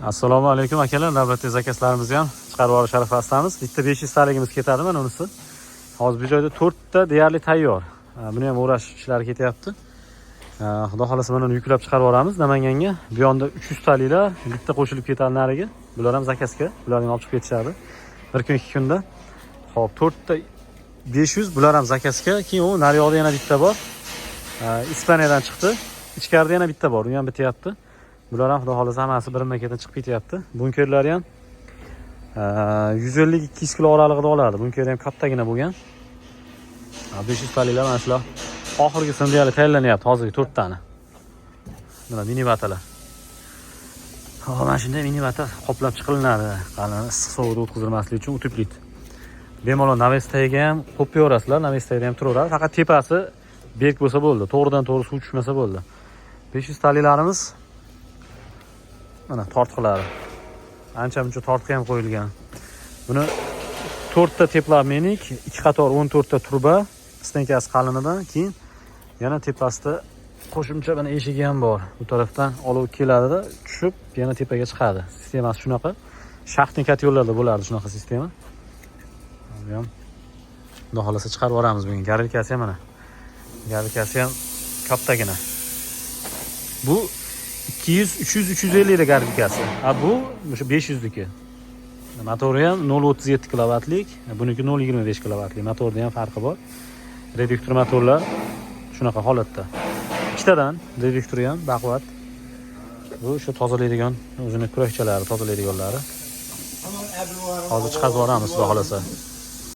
Assalomu alaykum akalar, navbatdagi zakazlarimizni ham chiqarib olish arafasidamiz. Bitta 500 taligimiz ketadi mana unisi. Hozir bu joyda 4 ta deyarli tayyor. Buni ham o'rash ishlari ketyapti. Xudo xolasa mana uni yuklab chiqarib yuboramiz Namanganga. Bu yonda 300 taliklar bitta qo'shilib ketadi nariga. Bular ham zakazga, bularni olib chiqib ketishadi. Bir kun 2 kunda. Xo'p, 4 ta 500 bular ham zakazga. Keyin u nari yoqda yana bitta bor. Ispaniyadan chiqdi. Ichkarida yana bitta bor, u ham bityapti. Bular ham xudo xolasa hammasi birinma-ketin chiqib ketyapti. Bunkerlari ham 150-200 kilo oralig'ida oladi. Bunker ham kattagina bo'lgan. 500 taliklar mana shular. Oxirgisini deyarli tayyorlanyapti hozirgi 4 tani. Mana mini batalar. Mana shunday mini bata qoplab chiqilinadi. Qalin issiq sovuqda o'tkazilmasligi uchun utiplit. Bemalol Navestaga ham qo'yib Navestaga ham turaveradi. Faqat tepasi berk bo'lsa bo'ldi. To'g'ridan-to'g'ri suv tushmasa bo'ldi. 500 taliklarimiz mana tortqilari. Ancha-muncha tortqa ham qo'yilgan. Buni 4 ta teplamnik, 2 qator 14 ta turba, stenkasi qalinidan, keyin yana tepasida qo'shimcha mana eshigi ham bor. Bu tarafdan olov keladi-da, tushib yana tepaga chiqadi. Sistemasi shunaqa. Shaxtnikat yo'llarda bo'lardi shunaqa sistema. Bu ham xudo xolasa chiqarib yuboramiz bugun. Garilkasi ham mana. Garilkasi ham kattagina. Bu 200, 300, 350 lik garilkasi. Bu o'sha 500 niki. Motori ham 0.37 kilovatlik, buniki 0.25 kilovatlik. Motorda ham farqi bor. Reduktor motorlar shunaqa holatda. Ikkitadan reduktori ham baquvvat. Bu o'sha tozalaydigan, o'zini kurakchalari tozalaydiganlari. Hozir chiqarib yuboramiz, xudo xolasa.